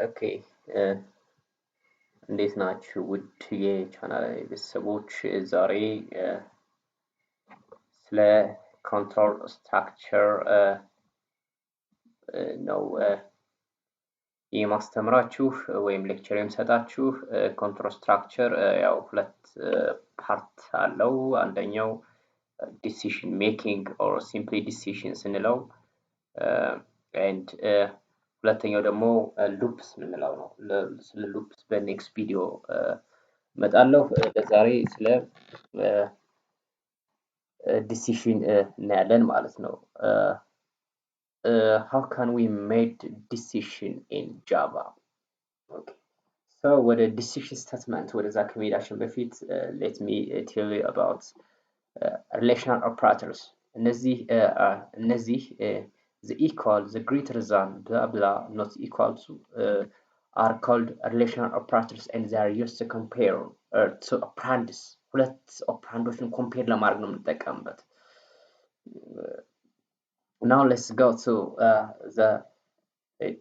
ኦኬ እንዴት ናችሁ ውድ የቻናል ቤተሰቦች ዛሬ ስለ ኮንትሮል ስትራክቸር ነው የማስተምራችሁ ወይም ሌክቸር የምሰጣችሁ ኮንትሮል ስትራክቸር ያው ሁለት ፓርት አለው አንደኛው decision making or simply decisions እንለው and ሁለተኛው ደግሞ loops ምንለው ነው ስለ loops በኔክስት ቪዲዮ መጣለሁ ለዛሬ ስለ decision እናያለን ማለት ነው how can we make decision in Java okay so what a decision statement ወደዛ ከመሄዳችን በፊት let me tell you about relational operators እነዚህ the equal the greater than blah blah not equal to are called relational operators and they are used to compare to operands ሁለት operandoችን compare ለማድረግ ነው የምንጠቀምበት now let's go to the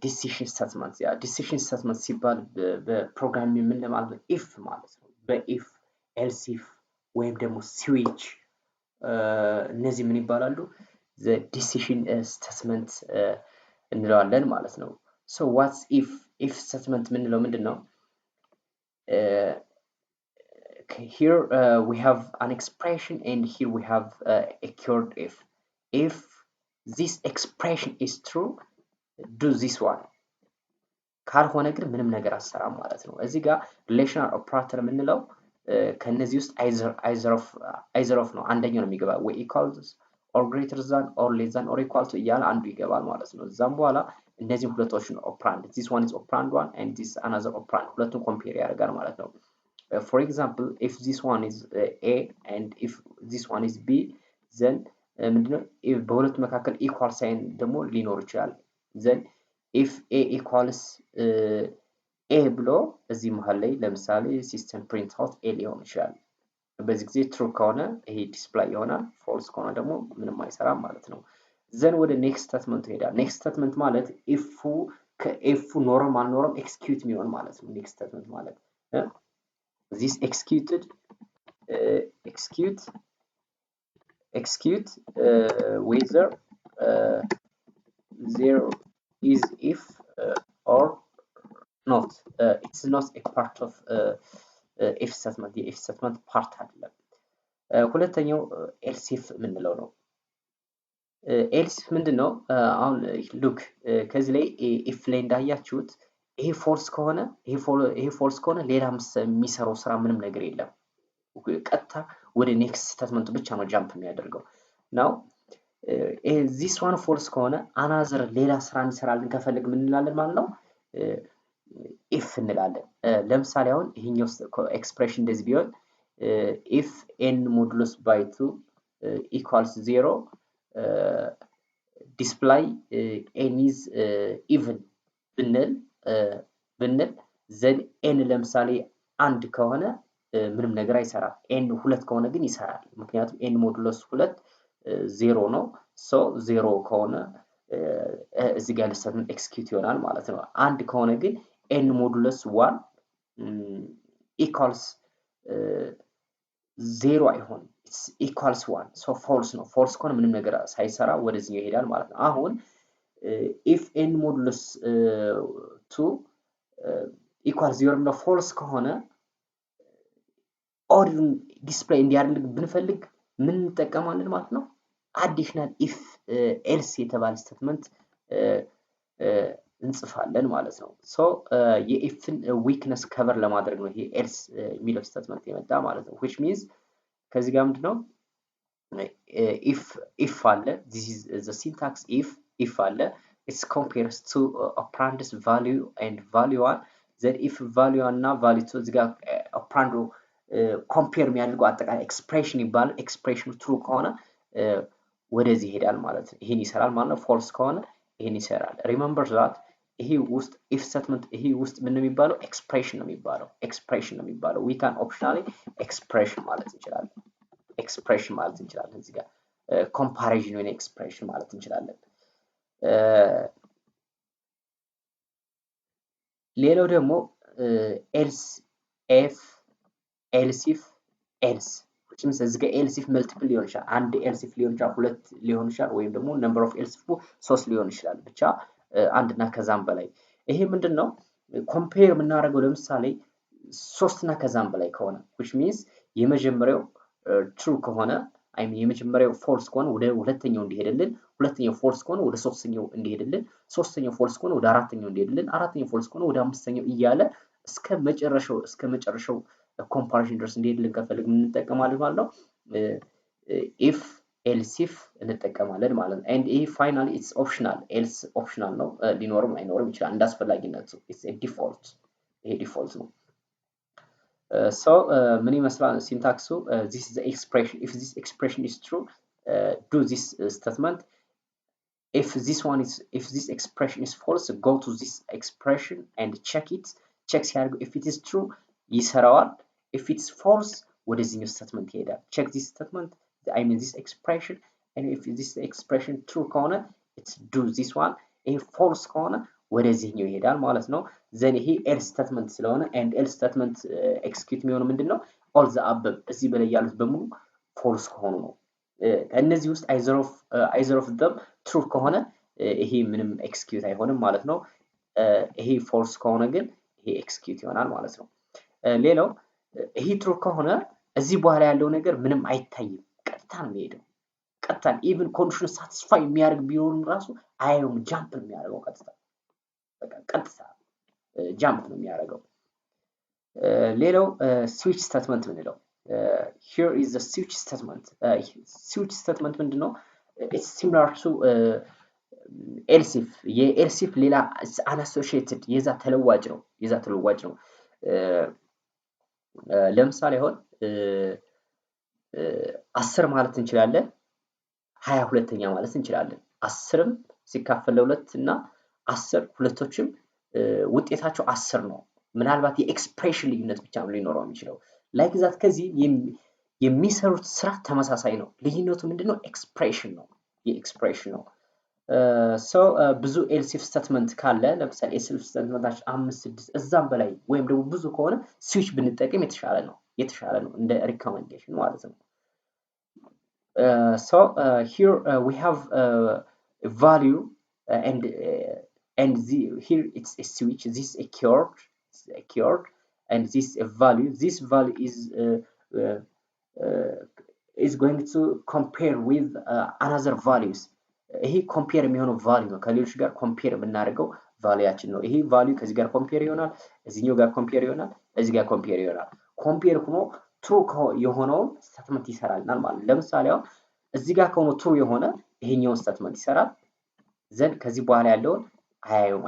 decision statements yeah decision statements ሲባል በፕሮግራሚንግ ምን ማለት ነው if ማለት ነው በif else if ወይም ደግሞ switch እነዚህ ምን ይባላሉ the decision statement እንለዋለን ማለት ነው so what's if statement ምንለው ምንድነው okay here we have an expression and here we have a keyword if this expression is true do this one ካልሆነ ግን ምንም ነገር አሰራም ማለት ነው እዚህ ጋር relational operator ምንለው ከነዚህ ውስጥ either of ነው አንደኛው ነው የሚገባው ወይ equals or greater than or less than or equal to እያለ አንዱ ይገባል ማለት ነው እዛም በኋላ እነዚህ ሁለቶችን operand this one is operand one and this another operand ሁለቱን compare ያደርጋል ማለት ነው for example if this one is a and if this one is b then ምንድነው በሁለቱ መካከል equal sign ደግሞ ሊኖር ይችላል then if a equals a ብሎ እዚህ መሃል ላይ ለምሳሌ ሲስተም ፕሪንት አውት a ሊሆን ይችላል በዚህ ጊዜ true ከሆነ ይሄ ዲስፕሌይ ይሆናል false ከሆነ ደግሞ ምንም አይሰራም ማለት ነው then ወደ next statement ይሄዳል next statement ማለት if ከf ኖርም አልኖርም execute የሚሆን ማለት ነው next statement ማለት this execute whether there is if or not it's not a part of if statement the if statement part አይደለም ሁለተኛው else if ምንለው ነው else ምንድነው አሁን look ከዚህ ላይ if ላይ እንዳያችሁት ይሄ false ከሆነ ሌላ የሚሰራው ስራ ምንም ነገር የለም ቀጥታ ወደ next statement ብቻ ነው jump የሚያደርገው now this one false ከሆነ another ሌላ ስራ እንሰራለን ከፈለግ ምን እንላለን ማለት ነው if እንላለን ለምሳሌ አሁን ይሄኛው ኤክስፕሬሽን እንደዚህ ቢሆን if n modulus by 2 equals 0 display n is even ብንል then n ለምሳሌ አንድ ከሆነ ምንም ነገር አይሰራም n ሁለት ከሆነ ግን ይሰራል ምክንያቱም n modulus 2 0 ነው so 0 ከሆነ እዚህ ጋር ለሰጥን ኤክስኪዩት ይሆናል ማለት ነው አንድ ከሆነ ግን n modulus 1 equals 0 አይሆን it's equals 1 so false ነው false ከሆነ ምንም ነገር ሳይሰራ ወደዚህ ይሄዳል ማለት ነው አሁን if n modulus 2 equals 0 ነው false ከሆነ or display እንዲያደርግ ብንፈልግ ምን እንጠቀማለን ማለት ነው additional if else የተባለ statement እንጽፋለን ማለት ነው so የኢፍን weakness cover ለማድረግ ነው ይሄ else የሚለው statement የመጣ ማለት ነው which means ከዚህ ጋር ምንድነው if አለ this is the syntax if አለ it compares to operand's value and value one then if value እና value 2 እዚህ ጋር operand compare የሚያደርገው አጠቃላይ ኤክስፕሬሽን ይባላል ኤክስፕሬሽኑ true ከሆነ ወደዚህ ይሄዳል ማለት ነው ይሄን ይሰራል ማለት ነው false ከሆነ ይሄን ይሰራል remember that ይሄ ውስጥ if statement ይሄ ውስጥ ምን ነው የሚባለው expression ነው የሚባለው we can optionally expression ማለት እንችላለን እዚህ ጋር comparison ወይ expression ማለት እንችላለን ሌላው ደግሞ ኤልስ ኤፍ else if else which means እዚህ ጋር else if multiple ሊሆን ይችላል አንድ else if ሊሆን ይችላል ሁለት ሊሆን ይችላል ወይም ደግሞ number of else if ሶስት ሊሆን ይችላል ብቻ አንድ እና ከዛም በላይ ይሄ ምንድነው ኮምፔር የምናደርገው ለምሳሌ ሶስት እና ከዛም በላይ ከሆነ which means የመጀመሪያው true ከሆነ አይ ሚን የመጀመሪያው ፎልስ ከሆነ ወደ ሁለተኛው እንዲሄድልን ሁለተኛው ፎልስ ከሆነ ወደ ሶስተኛው እንዲሄድልን ሶስተኛው ፎልስ ከሆነ ወደ አራተኛው እንዲሄድልን አራተኛው ፎልስ ከሆነ ወደ አምስተኛው እያለ እስከ መጨረሻው ኮምፓሪሽን ድረስ እንዲሄድልን ከፈለግ ምን እንጠቀማለን ማለት ነው if else if እንጠቀማለን ማለት ነው and ይሄ finally it's optional else optional ነው ሊኖርም አይኖርም ይችላል እንዳስፈላጊነቱ it's a default ይሄ ዲፎልት ነው so ምን ይመስላል ሲንታክሱ this is the expression if this expression is true do this statement if this expression is false go to this expression and check ሲያደርጉ if it is true ይሰራዋል if it's false ወደዚህኛው statement ይሄዳል check this statement I mean this expression and if this expression true ከሆነ it's do this one if false ከሆነ ወደዚህኛው ይሄዳል ማለት ነው then ይሄ else statement ስለሆነ and else statement execute የሚሆነው ምንድነው all the above እዚህ በላይ ያሉት በሙሉ false ከሆኑ ነው እነዚህ ውስጥ either of them true ከሆነ ይሄ ምንም execute አይሆንም ማለት ነው ይሄ false ከሆነ ግን ይሄ execute ይሆናል ማለት ነው ሌላው ይሄ true ከሆነ እዚህ በኋላ ያለው ነገር ምንም አይታይም ቀጥታ ነው የሚሄደው ቀጥታ even condition satisfy የሚያደርግ ቢሆንም ራሱ አይም jump ነው የሚያደርገው ቀጥታ jump ነው የሚያደርገው ሌላው switch statement ምንለው here is the switch statement ምንድነው it's similar to else if የelse if ሌላ unassociated የዛ ተለዋጭ ነው ለምሳሌ አሁን 10 ማለት እንችላለን 22ኛ ማለት እንችላለን 10ም ሲካፈል ለ2 እና 10 ሁለቶችም ውጤታቸው 10 ነው ምናልባት የኤክስፕሬሽን ልዩነት ብቻ ነው ሊኖረው የሚችለው ላይክ ዛት ከዚህ የሚሰሩት ስራ ተመሳሳይ ነው ልዩነቱ ምንድነው ኤክስፕሬሽን ነው የኤክስፕሬሽን ነው so ብዙ else if statement ካለ ለምሳሌ else if statemenታችን 5 6 እዛም በላይ ወይም ደግሞ ብዙ ከሆነ switch ብንጠቀም የተሻለ ነው እንደ recommendation ማለት ነው so here we have a value and here it's a switch this a keyword and this a value this value is going to compare with another values ይሄ ኮምፔር የሚሆነው ቫልዩ ነው ከሌሎች ጋር ኮምፔር የምናደርገው ቫልዩያችን ነው ይሄ ቫልዩ ከዚህ ጋር ኮምፔር ይሆናል እዚህኛው ጋር ኮምፔር ይሆናል እዚህ ጋር ኮምፔር ይሆናል ኮምፔር ሆኖ ትሩ የሆነው ስቴትመንት ይሰራልናል ማለት ለምሳሌ አሁን እዚህ ጋር ከሆነ ትሩ የሆነ ይሄኛው ስቴትመንት ይሰራል ዘን ከዚህ በኋላ ያለውን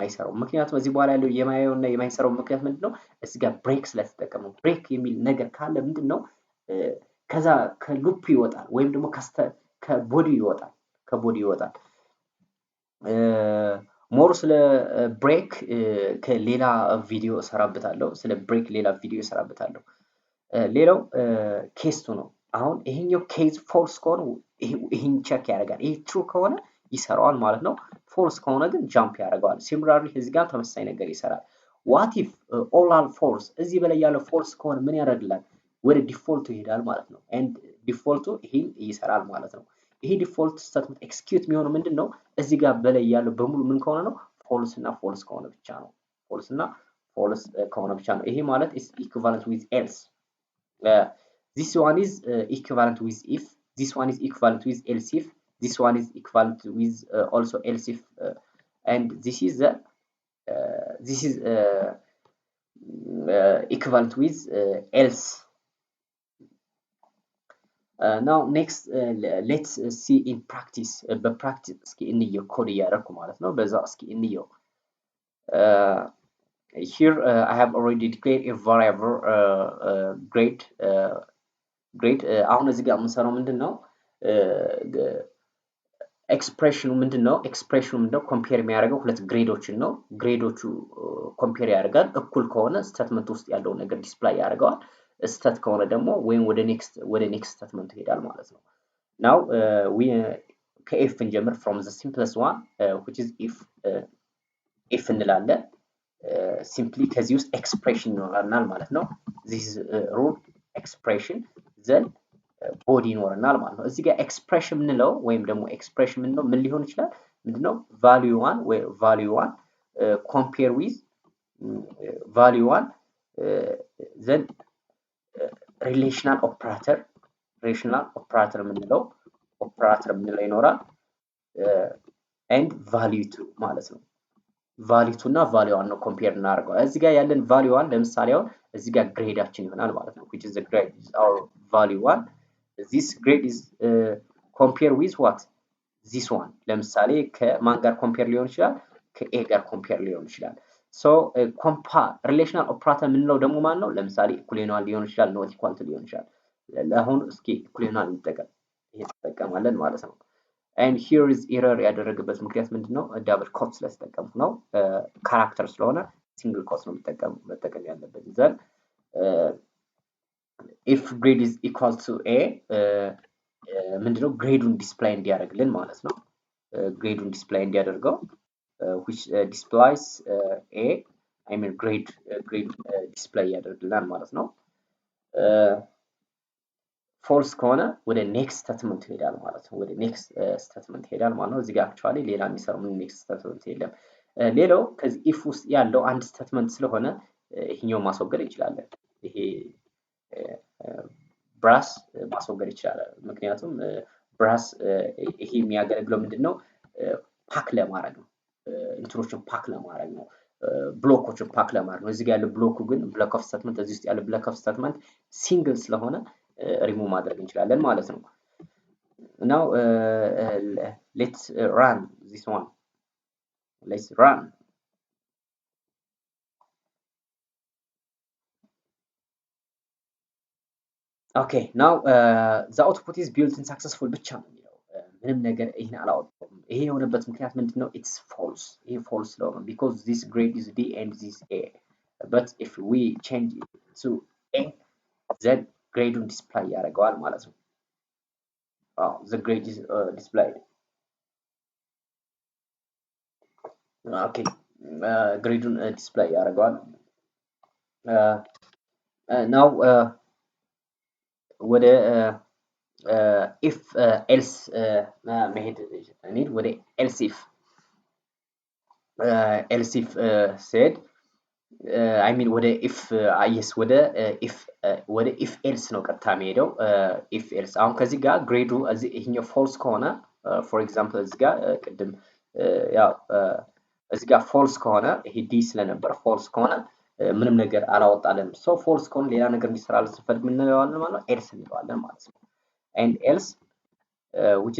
አይሰራው ምክንያቱም እዚህ በኋላ ያለው የማያየውና የማይሰራው ምክንያት ምንድነው እዚህ ጋር ብሬክ ስለተጠቀመ ብሬክ የሚል ነገር ካለ ምንድነው ከዛ ከሉፕ ይወጣል ወይም ደግሞ ከቦዲ ይወጣል ሞር ስለ ብሬክ ከሌላ ቪዲዮ እሰራበታለሁ ስለ ብሬክ ሌላ ቪዲዮ እሰራበታለሁ ሌላው ኬስቱ ነው አሁን ይሄኛው ኬዝ ፎልስ ከሆነ ይሄን ቼክ ያደርጋል ይሄ ትሩ ከሆነ ይሰራዋል ማለት ነው ፎልስ ከሆነ ግን ጃምፕ ያደርጋል ሲሚላርሊ እዚህ ጋር ተመሳሳይ ነገር ይሰራል what if all are false እዚህ በላይ ያለው ፎልስ ከሆነ ምን ያደርግላል ወደ ዲፎልቱ ይሄዳል ማለት ነው and ዲፎልቱ ይሄን ይሰራል ማለት ነው ይሄ ዲፎልት ስቴትመንት ኤክስኪዩት የሚሆነው ምንድነው እዚህ ጋር በላይ ያለው በሙሉ ምን ከሆነ ነው ፎልስ እና ፎልስ ከሆነ ብቻ ነው ይሄ ማለት is equivalent with else this one is equivalent with if this one is equivalent with else if this one is equivalent with also else if and this is equivalent with else now next let's see in practice በፕራክቲስ እስኪ እንየው ኮድ እያደረኩ ማለት ነው በዛ እስኪ እንየው here I have already declared a variable grade አሁን እዚህ ጋር የምንሰራው ምንድነው ኤክስፕሬሽኑ ምንድነው ኮምፔር የሚያደርገው ሁለት ግሬዶችን ነው ግሬዶቹ ኮምፔር ያደርጋል እኩል ከሆነ ስቴትመንት ውስጥ ያለው ነገር ዲስፕላይ ያደርጋል ስቴት ከሆነ ደግሞ ወይም ወደ ኔክስት ስቴትመንት ይሄዳል ማለት ነው now we ከኤፍ እንጀምር from the simplest one which is if እንላለን ሲምፕሊ ከዚህ ውስጥ ኤክስፕሬሽን ይኖረናል ማለት ነው። ዚስ ሩል ኤክስፕሬሽን ዘን ቦዲ ይኖረናል ማለት ነው። እዚህ ጋር ኤክስፕሬሽን ምንለው ወይም ደግሞ ኤክስፕሬሽን ምንለው ምን ሊሆን ይችላል? ምንድነው ቫልዩ ዋን ወይ ቫልዩ ዋን ኮምፔር ዊዝ ቫልዩ ዋን ዘን ሪሌሽናል ኦፕራተር ምንለው ይኖራል ኤንድ ቫልዩ ቱ ማለት ነው። ቫልዩ ቱ እና ቫልዩ ዋን ነው ኮምፔር እናደርገው። እዚህ ጋር ያለን ቫልዩ ዋን ለምሳሌ አሁን እዚህ ጋር ግሬዳችን ይሆናል ማለት ነው which is the grade is our value one. this grade is compare with what this one ለምሳሌ ከማን ጋር ኮምፔር ሊሆን ይችላል? ከኤ ጋር ኮምፔር ሊሆን ይችላል። ሶ ኮምፓር ሪሌሽናል ኦፕራተር ምንለው ደግሞ ማን ነው? ለምሳሌ ኢኩል ይሆናል ሊሆን ይችላል፣ ኖት ኢኳል ሊሆን ይችላል። ለአሁን እስኪ ኢኩል ይሆናል እንጠቀም። ይሄ ተጠቀማለን ማለት ነው። and here is error ያደረገበት ምክንያት ምንድነው? ዳብል ኮት ስለተጠቀምኩ ነው። ካራክተር ስለሆነ ሲንግል ኮት ነው መጠቀም ያለበት። ዘን if grade is equal to a ምንድነው ግሬዱን ዲስፕሌይ እንዲያደርግልን ማለት ነው። ግሬዱን ዲስፕሌይ እንዲያደርገው which displays a I mean grade ዲስፕሌይ ያደርግልናል ማለት ነው። ፎልስ ከሆነ ወደ ኔክስት ስቴትመንት ይሄዳል ማለት ነው። ወደ ኔክስት ስቴትመንት ይሄዳል ማለት ነው። እዚህ ጋር አክቹአሊ ሌላ የሚሰራው ኔክስት ስቴትመንት የለም። ሌላው ከዚህ ኢፍ ውስጥ ያለው አንድ ስቴትመንት ስለሆነ ይሄኛው ማስወገድ እንችላለን። ይሄ ብራስ ማስወገድ ይችላል። ምክንያቱም ብራስ ይሄ የሚያገለግለው ምንድነው? ፓክ ለማድረግ ነው። እንትኖችን ፓክ ለማድረግ ነው። ብሎኮችን ፓክ ለማድረግ ነው። እዚህ ጋር ያለው ብሎኩ ግን ብሎክ ኦፍ ስቴትመንት እዚህ ውስጥ ያለው ብሎክ ኦፍ ስቴትመንት ሲንግል ስለሆነ ሪሙቭ ማድረግ እንችላለን ማለት ነው። now let's run this one. let's run. okay now the output is built in successful ብቻ ነው የሚለው ምንም ነገር ይሄን አላወጣውም። ይሄ የሆነበት ምክንያት ምንድነው? it's false ይሄ false ስለሆነ because this grade is D and this A but if we change it to A then ግሬዱን ዲስፕሌይ ያደርገዋል ማለት ነው። the grade is displayed. okay ግሬዱን ዲስፕሌይ ያደርገዋል። now ወደ if else መሄድ እንሂድ። ወደ else if said I mean ወደ if yes ወደ if else ነው ቀጥታ የሚሄደው። if else አሁን ከዚህ ጋር ግሬዱ ይሄኛው ፎልስ ከሆነ for example እዚህ ጋር ቅድም ያው እዚህ ጋር ፎልስ ከሆነ ይሄ ዲ ስለነበር ፎልስ ከሆነ ምንም ነገር አላወጣልንም። ሶ ፎልስ ከሆነ ሌላ ነገር እንዲሰራልን ስንፈልግ ምን እንለዋለን ማለት ነው? ኤልስ እንለዋለን ማለት ነው። and else which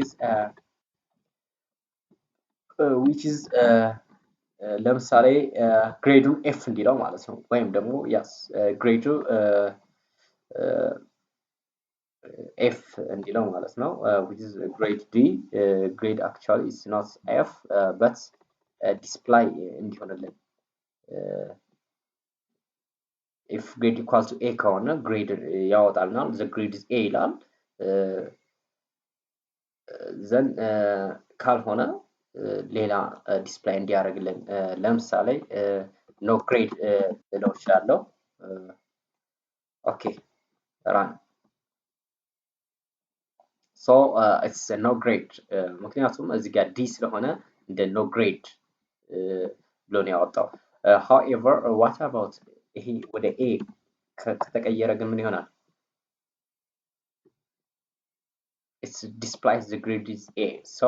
is ለምሳሌ ግሬዱን ኤፍ እንዲለው ማለት ነው። ወይም ደግሞ ያስ ግሬዱ ኤፍ እንዲለው ማለት ነው። which is grade D. grade actually is not F but display እንዲሆንልን if grade equals to A ከሆነ grade ያወጣልናል። the grade is A ይላል። then ካልሆነ ሌላ ዲስፕሌይ እንዲያደርግልን ለምሳሌ no grade ልለው እችላለሁ። okay run. so it's a no grade ምክንያቱም እዚህ ጋር ዲ ስለሆነ እንደ no grade ብሎ ነው ያወጣው። however what about ይሄ ወደ ኤ ከተቀየረ ግን ምን ይሆናል? it displays the grade is A. so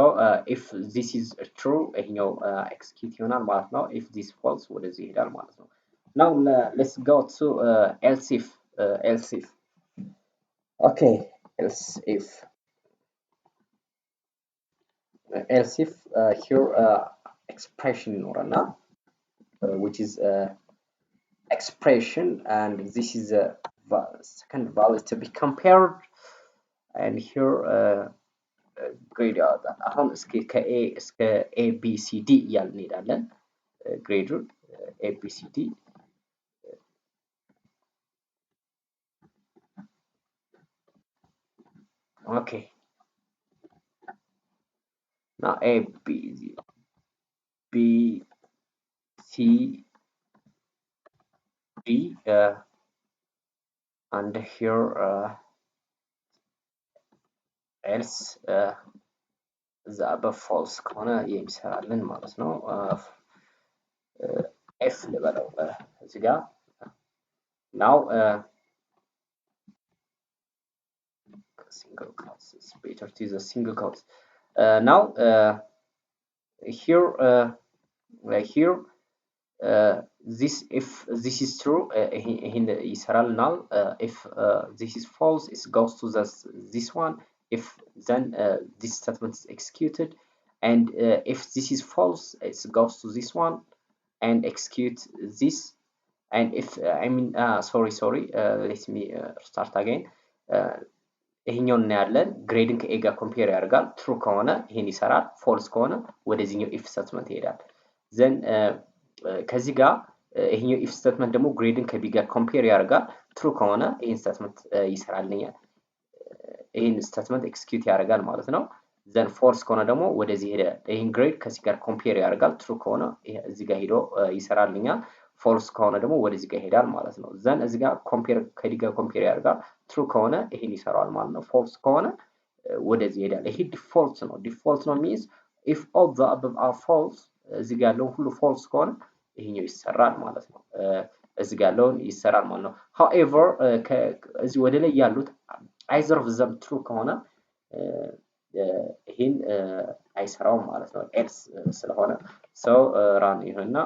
if this is true ይሄኛው execute ይሆናል ማለት ነው። if this false ወደዚህ ይሄዳል ማለት ነው። now let's go to else if okay else if here expression ይኖረናል which is expression and this is a second value to be compared and here grade አሁን እስኪ ከኤ እስከ ABCD እያልን እንሄዳለን። ግሬዱን ABCD okay now A B C D and here else the above false ከሆነ የሚሰራልን ማለት ነው f ልበለው እዚህ ጋር now single quotes it's better to use a single quotes now here here this if this is true ይሰራል now if this is false it goes to this one if then this statement is executed and if this is false it goes to this one and execute this and if I mean sorry let me start again ይሄኛው እናያለን ግሬድን ከኤ ጋር ኮምፔር ያደርጋል ትሩ ከሆነ ይሄን ይሰራል ፎልስ ከሆነ ወደዚህኛው ኢፍ ስቴትመንት ይሄዳል ዘን ከዚህ ጋር ይሄኛው ኢፍ ስቴትመንት ደግሞ ግሬድን ከቢ ጋር ኮምፔር ያደርጋል ትሩ ከሆነ ይሄን ስቴትመንት ይሰራልኛል ይሄን ስቴትመንት ኤክስኪዩት ያደርጋል ማለት ነው ዘን ፎልስ ከሆነ ደግሞ ወደዚህ ሄደ ይሄን ግሬድ ከዚህ ጋር ኮምፔር ያደርጋል ትሩ ከሆነ እዚህ ጋር ሄዶ ይሰራልኛል ፎልስ ከሆነ ደግሞ ወደዚህ ጋር ሄዳል ማለት ነው ዘን እዚህ ጋር ኮምፔር ከዲ ጋር ኮምፔር ያደርጋል ትሩ ከሆነ ይሄን ይሰራል ማለት ነው ፎልስ ከሆነ ወደዚህ ሄዳል ይሄ ዲፎልት ነው ዲፎልት ነው means if all the above are false እዚህ ጋር ያለው ሁሉ ፎልስ ከሆነ ይሄኛው ይሰራል ማለት ነው እዚህ ጋር ያለው ይሰራል ማለት ነው however እዚህ ወደ ላይ ያሉት either of them true ከሆነ ይሄን አይሰራውም ማለት ነው else ስለሆነ so run ይሆንና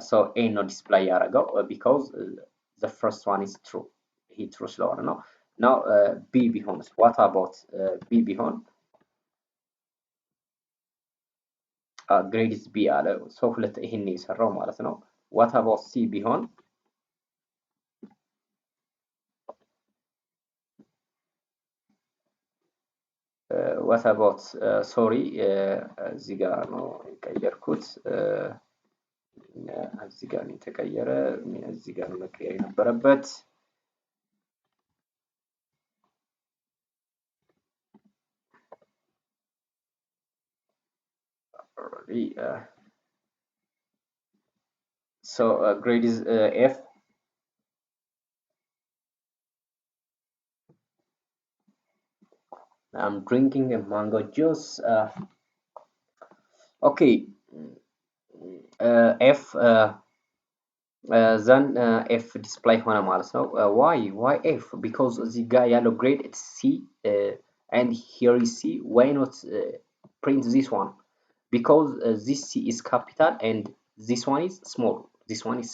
so a no display ያደርገው because the first one is true he true ስለሆነ ነው now b ቢሆንስ what about b ቢሆን grade is b አለ so ሁለት ይሄን ይሰራው ማለት ነው what about c ቢሆን what about sorry እዚህ ጋር ነው የቀየርኩት እዚህ ጋር ነው የተቀየረ እዚህ ጋር ነው መቀየር የነበረበት so grade is f I'm drinking a mango juice okay f then f display ሆነ ማለት ነው why f because the guy yellow grade it's c and here is c why not print this one because this c is capital and this one is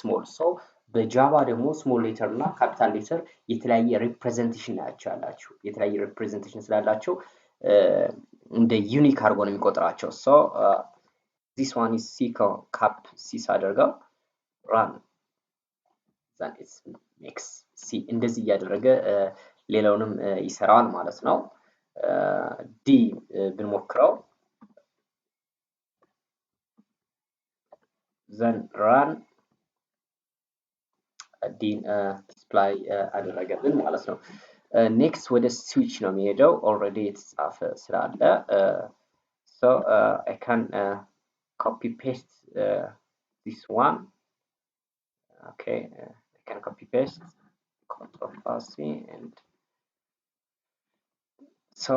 small so በጃቫ ደግሞ ስሞል ሌተር እና ካፒታል ሌተር የተለያየ ሪፕሬዘንቴሽን ያላቸው የተለያየ ሪፕሬዘንቴሽን ስላላቸው እንደ ዩኒክ አድርጎ ነው የሚቆጥራቸው so this one is c cap c ሳደርገው run then it's makes c እንደዚህ ያደረገ ሌላውንም ይሰራል ማለት ነው d ብንሞክረው then run din display አደረገልን ማለት ነው next ወደ switch ነው የሚሄደው already የተጻፈ ስላለ so I can copy paste this one okay I can copy paste Ctrl C and so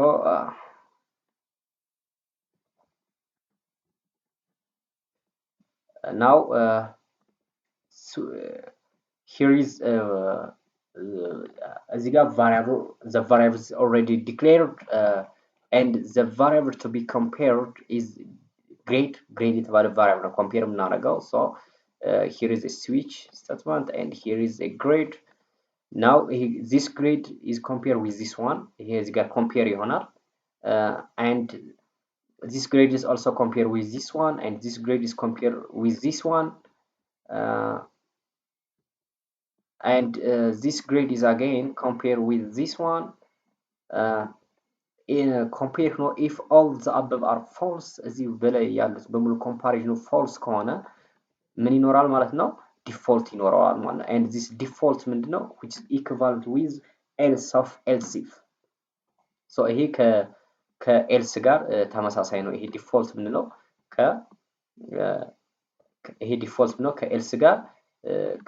now so here is እዚህ ጋር variable the variable is already declared and the variable to be compared is grade የተባለ variable compare የምናደርገው so here is a switch statement and here is a grade now this grade is compared with this one here is got compare ይሆናል and this grade is also compared with this one and this grade is compared with this one and this grade is again compared with this one in compare no if all the above are false እዚህ በላይ ያሉት በሙሉ comparison false ከሆነ ምን ይኖራል ማለት ነው default ይኖራል ማለት ነው and this default ምንድነው which is equivalent with else of else if so ይሄ ከelse ጋር ተመሳሳይ ነው ይሄ default ምንለው ይሄ default ነው ከelse ጋር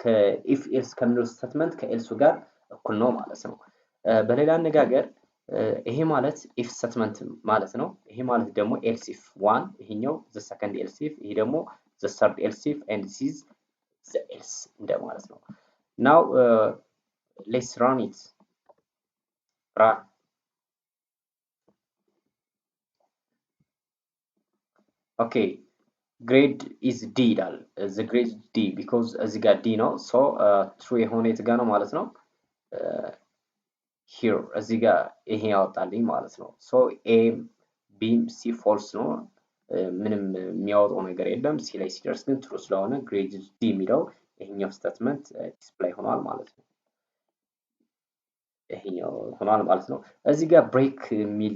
ከኢፍ ኤልስ ከሚለው ስቴትመንት ከኤልሱ ጋር እኩል ነው ማለት ነው። በሌላ አነጋገር ይሄ ማለት ኢፍ ስቴትመንት ማለት ነው። ይሄ ማለት ደግሞ ኤልስ ኢፍ 1 ይሄኛው the second else if ይሄ ደግሞ the third else if and this is the else እንደማለት ነው። now let's run it. run okay grade is D ይላል the grade is D because እዚህ ጋር D ነው so true የሆነ የት ጋር ነው ማለት ነው here እዚህ ጋር ይሄ ያወጣልኝ ማለት ነው so A B C false ነው ምንም የሚያወጣው ነገር የለም C ላይ ሲደርስ ግን true ስለሆነ grade is D የሚለው ይሄኛው ስቴትመንት ዲስፕሌይ ሆኗል ማለት ነው ይሄኛው ሆኗል ማለት ነው እዚህ ጋር ብሬክ የሚል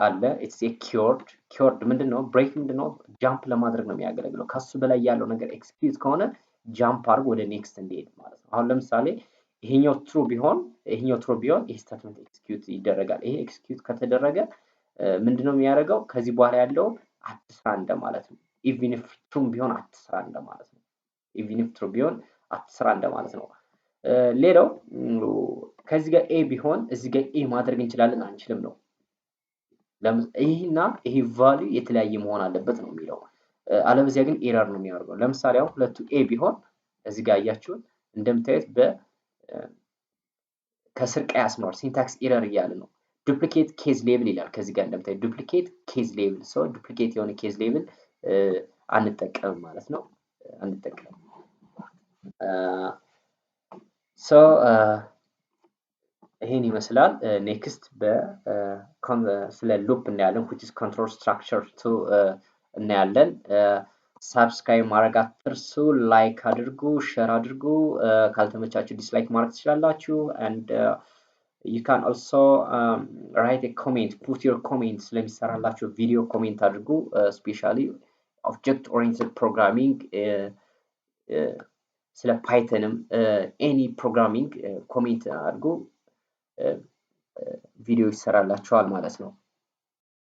አለ it's a keyword ምንድነው ብሬክ ምንድነው ጃምፕ ለማድረግ ነው የሚያገለግለው ከሱ በላይ ያለው ነገር ኤክስኪዩዝ ከሆነ ጃምፕ አድርጎ ወደ ኔክስት እንዲሄድ ማለት ነው አሁን ለምሳሌ ይሄኛው ትሩ ቢሆን ይሄ ስቴትመንት ኤክስኪዩዝ ይደረጋል ይሄ ኤክስኪዩዝ ከተደረገ ምንድነው የሚያደርገው ከዚህ በኋላ ያለው አትስራ እንደማለት ነው even if true ቢሆን አትስራ እንደማለት ነው even if true ቢሆን አትስራ እንደማለት ነው ሌላው ከዚህ ጋር ኤ ቢሆን እዚህ ጋር ኤ ማድረግ እንችላለን አንችልም ነው ይሄና ይሄ ቫልዩ የተለያየ መሆን አለበት ነው የሚለው አለበዚያ ግን ኤረር ነው የሚያደርገው ለምሳሌ አሁን ሁለቱ ኤ ቢሆን እዚህ ጋር ያያችሁት እንደምታዩት ከስር ቀይ አስመር ሲንታክስ ኤረር እያለ ነው ዱፕሊኬት ኬዝ ሌብል ይላል ከዚህ ጋር እንደምታዩት ዱፕሊኬት ኬዝ ሌብል ሶ ዱፕሊኬት የሆነ ኬዝ ሌብል አንጠቀም ማለት ነው አንጠቀም ሶ ይሄን ይመስላል ኔክስት ስለ ሉፕ እናያለን which is control structure to እናያለን ሰብስክራይብ ማድረግ አትርሱ ላይክ አድርጉ ሼር አድርጉ ካልተመቻችሁ ዲስላይክ ማድረግ ትችላላችሁ and you can also write a comment put your comments ስለሚሰራላችሁ ቪዲዮ ኮሜንት አድርጉ especially object oriented programming ስለ ፓይተንም any programming ኮሜንት አድርጉ ቪዲዮ ይሰራላችኋል ማለት ነው